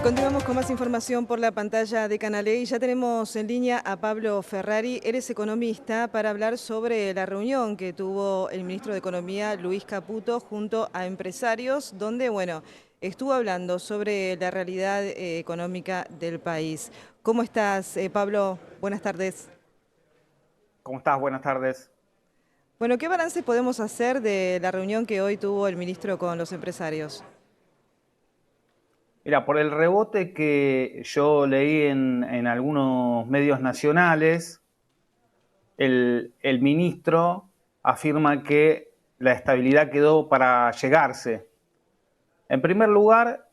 Continuamos con más información por la pantalla de Canal E y ya tenemos en línea a Pablo Ferrari. Eres economista para hablar sobre la reunión que tuvo el ministro de Economía, Luis Caputo, junto a empresarios, donde, bueno, estuvo hablando sobre la realidad económica del país. ¿Cómo estás, Pablo? Buenas tardes. ¿Cómo estás? Buenas tardes. Bueno, ¿qué balance podemos hacer de la reunión que hoy tuvo el ministro con los empresarios? Mira, por el rebote que yo leí en algunos medios nacionales, el ministro afirma que la estabilidad quedó para llegarse. En primer lugar,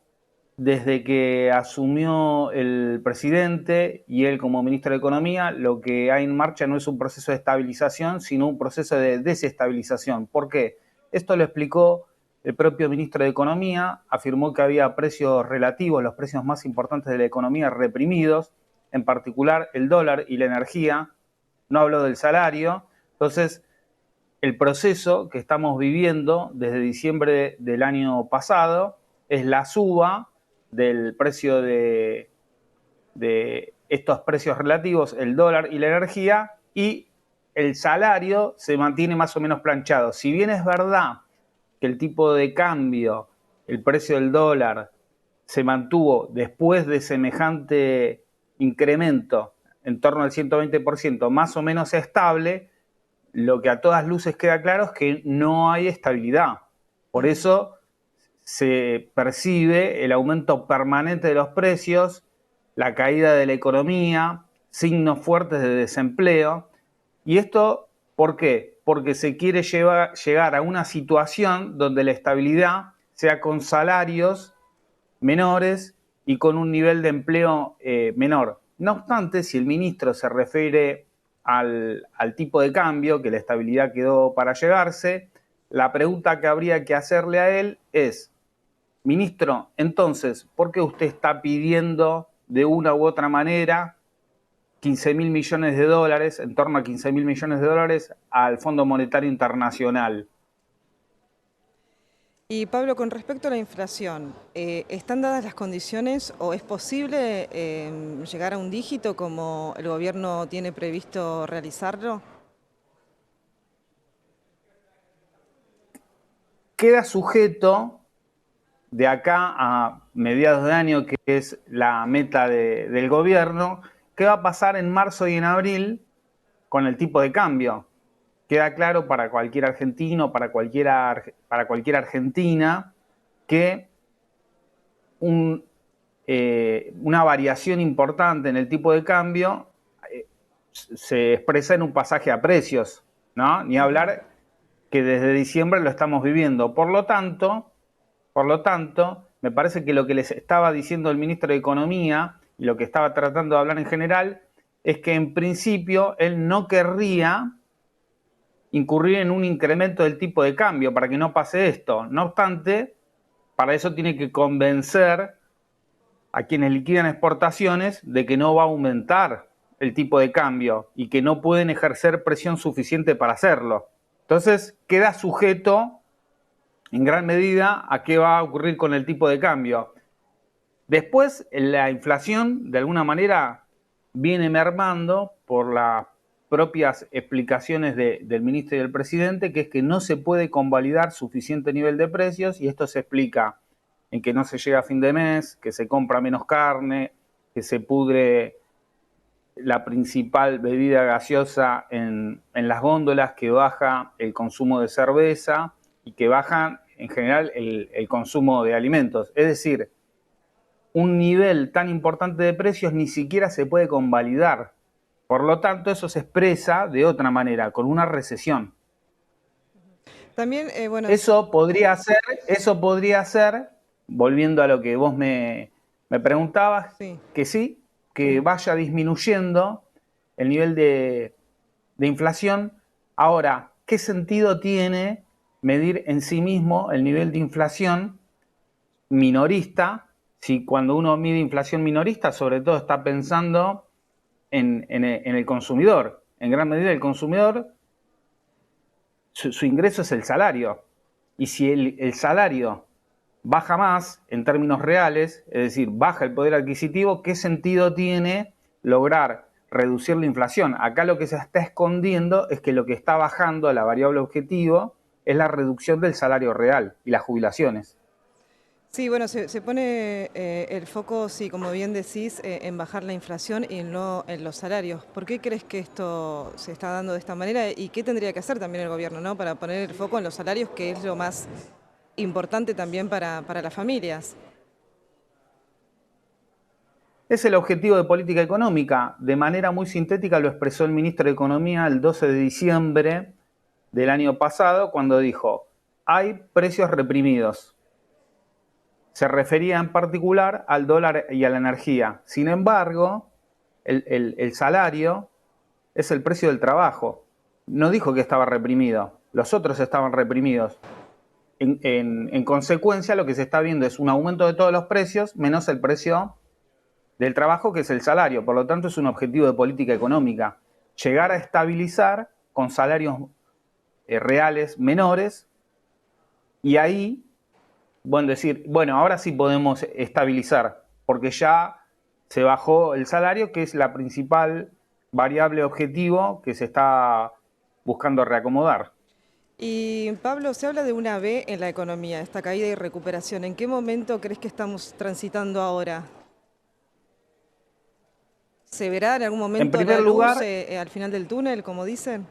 desde que asumió el presidente y él como ministro de Economía, lo que hay en marcha no es un proceso de estabilización, sino un proceso de desestabilización. ¿Por qué? Esto lo explicó el propio ministro de Economía, afirmó que había precios relativos, los precios más importantes de la economía reprimidos, en particular el dólar y la energía, no habló del salario. Entonces, el proceso que estamos viviendo desde diciembre del año pasado es la suba del precio de estos precios relativos, el dólar y la energía, y el salario se mantiene más o menos planchado. Si bien es verdad que el tipo de cambio, el precio del dólar, se mantuvo después de semejante incremento en torno al 120%, más o menos estable, lo que a todas luces queda claro es que no hay estabilidad. Por eso se percibe el aumento permanente de los precios, la caída de la economía, signos fuertes de desempleo. ¿Y esto por qué? Porque se quiere llegar a una situación donde la estabilidad sea con salarios menores y con un nivel de empleo menor. No obstante, si el ministro se refiere al tipo de cambio, que la estabilidad quedó para llegarse, la pregunta que habría que hacerle a él es: ministro, entonces, ¿por qué usted está pidiendo de una u otra manera 15.000 millones de dólares, en torno a 15.000 millones de dólares, al Fondo Monetario Internacional? Y Pablo, con respecto a la inflación, ¿están dadas las condiciones o es posible llegar a un dígito como el gobierno tiene previsto realizarlo? Queda sujeto de acá a mediados de año, que es la meta del gobierno, ¿qué va a pasar en marzo y en abril con el tipo de cambio? Queda claro para cualquier argentino, para cualquier argentina, que una variación importante en el tipo de cambio se expresa en un pasaje a precios, ¿no? Ni hablar que desde diciembre lo estamos viviendo. Por lo tanto, me parece que lo que les estaba diciendo el ministro de Economía y lo que estaba tratando de hablar en general es que en principio él no querría incurrir en un incremento del tipo de cambio para que no pase esto. No obstante, para eso tiene que convencer a quienes liquidan exportaciones de que no va a aumentar el tipo de cambio y que no pueden ejercer presión suficiente para hacerlo. Entonces queda sujeto en gran medida a qué va a ocurrir con el tipo de cambio. Después, la inflación, de alguna manera, viene mermando por las propias explicaciones del ministro y del presidente, que es que no se puede convalidar suficiente nivel de precios, y esto se explica en que no se llega a fin de mes, que se compra menos carne, que se pudre la principal bebida gaseosa en las góndolas, que baja el consumo de cerveza y que baja en general el consumo de alimentos. Es decir, un nivel tan importante de precios ni siquiera se puede convalidar. Por lo tanto, eso se expresa de otra manera, con una recesión. También, bueno, Eso podría ser, volviendo a lo que vos me preguntabas, sí. que sí, que vaya disminuyendo el nivel de inflación. Ahora, ¿qué sentido tiene medir en sí mismo el nivel de inflación minorista si cuando uno mide inflación minorista sobre todo está pensando en el consumidor? En gran medida el consumidor, su ingreso es el salario. Y si el salario baja más en términos reales, es decir, baja el poder adquisitivo, ¿qué sentido tiene lograr reducir la inflación? Acá lo que se está escondiendo es que lo que está bajando a la variable objetivo es la reducción del salario real y las jubilaciones. Sí, bueno, se pone el foco, sí, como bien decís, en bajar la inflación y no en los salarios. ¿Por qué crees que esto se está dando de esta manera y qué tendría que hacer también el gobierno, ¿no? Para poner el foco en los salarios, que es lo más importante también para las familias. Es el objetivo de política económica. De manera muy sintética lo expresó el ministro de Economía el 12 de diciembre del año pasado cuando dijo, hay precios reprimidos. Se refería en particular al dólar y a la energía. Sin embargo, el salario es el precio del trabajo. No dijo que estaba reprimido, los otros estaban reprimidos. En consecuencia, lo que se está viendo es un aumento de todos los precios menos el precio del trabajo, que es el salario. Por lo tanto, es un objetivo de política económica. Llegar a estabilizar con salarios reales menores y ahí, bueno, decir, bueno, ahora sí podemos estabilizar, porque ya se bajó el salario, que es la principal variable objetivo que se está buscando reacomodar. Y Pablo, se habla de una V en la economía, esta caída y recuperación. ¿En qué momento crees que estamos transitando ahora? ¿Se verá en algún En momento la primer luz lugar, al final del túnel, como dicen?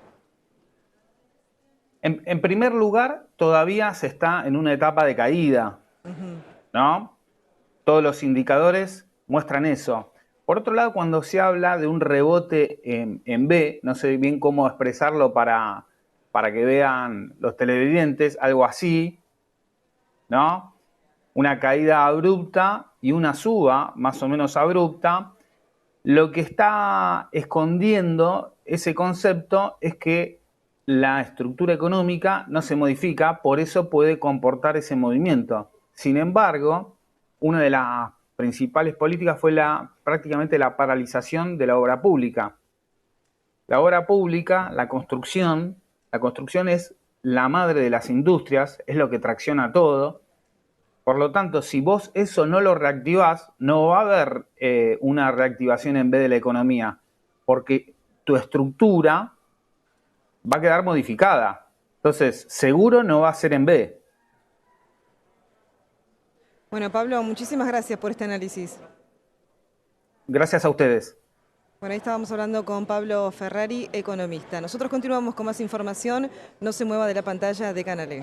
en primer lugar, todavía se está en una etapa de caída, ¿no? Todos los indicadores muestran eso. Por otro lado, cuando se habla de un rebote en B, no sé bien cómo expresarlo para que vean los televidentes, algo así, ¿no? Una caída abrupta y una suba más o menos abrupta. Lo que está escondiendo ese concepto es que la estructura económica no se modifica, por eso puede comportar ese movimiento. Sin embargo, una de las principales políticas fue prácticamente la paralización de la obra pública. La obra pública, la construcción es la madre de las industrias, es lo que tracciona todo. Por lo tanto, si vos eso no lo reactivás, no va a haber una reactivación en vez de la economía, porque tu estructura va a quedar modificada. Entonces, seguro no va a ser en B. Bueno, Pablo, muchísimas gracias por este análisis. Gracias a ustedes. Bueno, ahí estábamos hablando con Pablo Ferrari, economista. Nosotros continuamos con más información. No se mueva de la pantalla de Canal E.